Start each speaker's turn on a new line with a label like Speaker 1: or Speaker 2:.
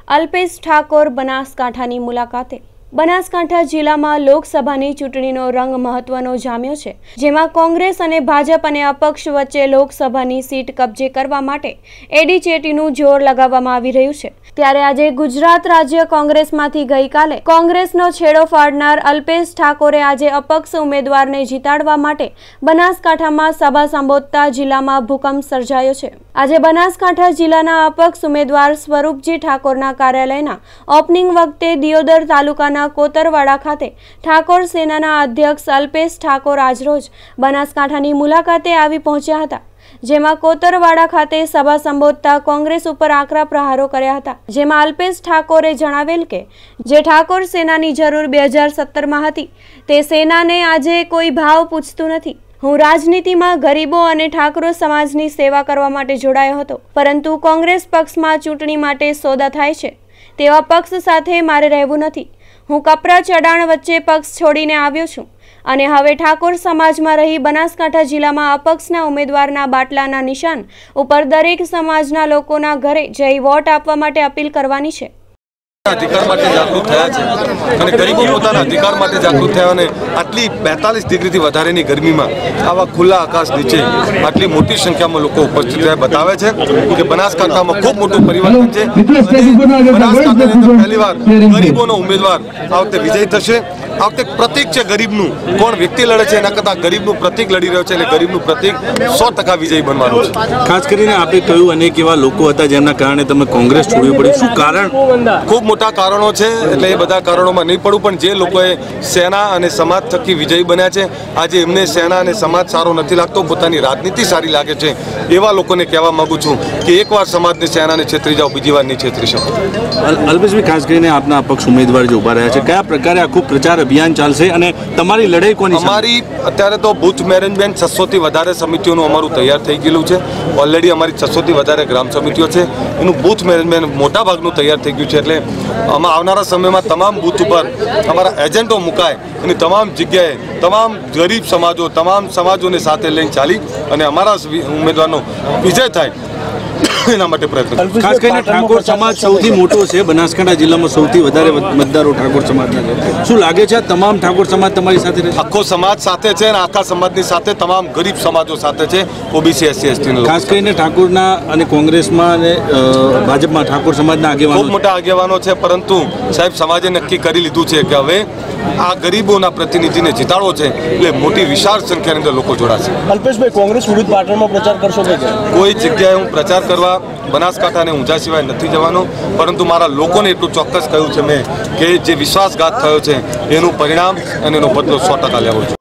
Speaker 1: અલ્પેશ ઠાકોર બનાસકાંઠાની મુલાકાતે। બનાસકાંઠા જિલ્લામાં લોકસભાની ચૂંટણીનો રંગ મહત્વનો જામ્યો છે, જેમાં કોંગ્રેસ અને ભાજપ અને અપક્ષ વચ્ચે લોકસભાની સીટ કબજે કરવા માટે એડીચેટીનું જોર લગાવવામાં આવી રહ્યું છે। ત્યારે આજે ગુજરાત રાજ્ય કોંગ્રેસમાંથી ગઈકાલે કોંગ્રેસનો છેડો ફાડનાર અલ્પેશ ઠાકોરે આજે અપક્ષ ઉમેદવારને જીતાડવા માટે બનાસકાંઠામાં સભા સંબોધતા જિલ્લામાં ભૂકંપ સર્જાયો છે। આજે બનાસકાંઠા જિલ્લાના અપક્ષ ઉમેદવાર સ્વરૂપજી ઠાકોરના કાર્યાલયના ઓપનિંગ વખતે દિયોદર તાલુકાના કોતરવાડા ખાતે ઠાકોર સેનાના અધ્યક્ષ અલ્પેશ ઠાકોર આજરોજ બનાસકાંઠાની મુલાકાતે આવી પહોંચ્યા હતા, જેમાં કોતરવાડા ખાતે સભા સંબોધતા કોંગ્રેસ ઉપર આકરા પ્રહારો કર્યા હતા। જેમાં અલ્પેશ ઠાકોરે જણાવેલ કે જે ઠાકોર સેનાની જરૂર 2017માં હતી તે સેનાને આજે કોઈ ભાવ પૂછતું નથી। હું રાજનીતિમાં ગરીબો અને ઠાકોર સમાજની સેવા કરવા માટે જોડાયો હતો, પરંતુ કોંગ્રેસ પક્ષમાં ચૂંટણી માટે સોદા થાય છે તેવા પક્ષ સાથે મારે રહેવું નથી। હું કપરા ચડાણ વચ્ચે પક્ષ છોડીને આવ્યો છું અને હવે ઠાકોર સમાજમાં રહી બનાસકાંઠા જિલ્લામાં અપક્ષના ઉમેદવારના બાટલાના નિશાન ઉપર દરેક સમાજના લોકોના ઘરે જઈ વોટ આપવા માટે અપીલ કરવાની છે।
Speaker 2: अधिकार माटे जागृत थया छे अने गरीबो पोताना अधिकार माटे जागृत थया अने आटली 42 डिग्रीथी वधारेनी गर्मीमां आवा खुला आकाश नीचे आटली मोटी संख्यामां लोको उपस्थित थया बतावे छे के बनासकांठामां खूब मोटुं परिवर्तन छे। बनासकांठानी अंदर पहेलीवार गरीबोनो उमेदवार आ वखते विजय थशे। आ वखते प्रतीक छे गरीबनुं, कोण व्यक्ति लड़े छे एना करता गरीबनुं प्रतीक लड़ी रह्यो छे એટલે ગરીબનું પ્રતીક 100% વિજય બનવાનું છે।
Speaker 3: ખાસ કરીને આપે કહ્યું અનેક એવા લોકો હતા જેમના કારણે તમે કોંગ્રેસ છોડવી પડી, શું કારણ?
Speaker 2: ખૂબ મોટા કારણો છે, એટલે એ બધા કારણોમાં નહીં પડું, પણ જે લોકોએ સેના અને સમાજ થકી વિજયી બન્યા છે, આજે એમને સેના અને સમાજ સારો નથી લાગતો, પોતાની રાજનીતિ સારી લાગે છે, એવા લોકોને કહેવા માંગુ છું કે એકવાર સમાજને સેનાને છેતરી જાઓ, બીજી વાર નહીં છેતરી શકો।
Speaker 3: અલ્પેશભાઈ, ખાસ કરીને આપના અપક્ષ ઉમેદવાર જે ઉભા રહ્યા છે, કયા પ્રકારે આખું પ્રચાર અભિયાન ચાલશે અને તમારી લડાઈ કોની?
Speaker 2: અમારી અત્યારે તો બૂથ મેનેજમેન્ટ 600 થી વધારે સમિતિઓનું અમારું તૈયાર થઈ ગયેલું છે। ઓલરેડી અમારી 600 થી વધારે ગ્રામ સમિતિઓ છે, એનું બૂથ મેનેજમેન્ટ મોટા ભાગનું તૈયાર થઈ ગયું છે। એટલે આમાં આવનારા સમયમાં તમામ બૂથ ઉપર અમારા એજન્ટો મુકાય અને તમામ જગ્યાએ તમામ ગરીબ સમાજો, તમામ સમાજોને સાથે લઈને ચાલી અને અમારા ઉમેદવારનો વિજય થાય એના માટે પ્રયત્ન।
Speaker 3: ખાસ કરીને ઠાકોર સમાજ સૌથી મોટો છે, બનાસકાંઠા જિલ્લામાં સૌથી વધારે મતદારો ઠાકોર સમાજના છે। શું લાગે છે તમામ ઠાકોર સમાજ તમારી સાથે રહેશે?
Speaker 2: આખો સમાજ સાથે છે અને આખા સમાજની સાથે તમામ ગરીબ સમાજો સાથે છે, ઓબીસી SC ST ના।
Speaker 3: ખાસ કરીને ઠાકોરના અને કોંગ્રેસમાં અને ભાજપમાં ઠાકોર સમાજના આગેવાનો
Speaker 2: ખૂબ મોટા આગેવાનો છે, પરંતુ સાહેબ સમાજે નક્કી કરી લીધું છે કે હવે આ ગરીબોના પ્રતિનિધિને જીતાડવો છે, એટલે મોટી વિશાળ સંખ્યાની અંદર લોકો જોડાશે।
Speaker 4: અલ્પેશભાઈ, કોંગ્રેસ વિરુદ્ધ પાટણમાં પ્રચાર કરશો કે
Speaker 2: કોઈ જગ્યાએ હું પ્રચાર કરવા બનાસકાંઠા અને ઊંઝા સિવાય નથી જવાનો, પરંતુ મારા લોકોને એટલું ચોક્કસ કહ્યું છે મેં કે જે વિશ્વાસઘાત થયો છે એનું પરિણામ અને એનો બદલો 100% લેવો છે।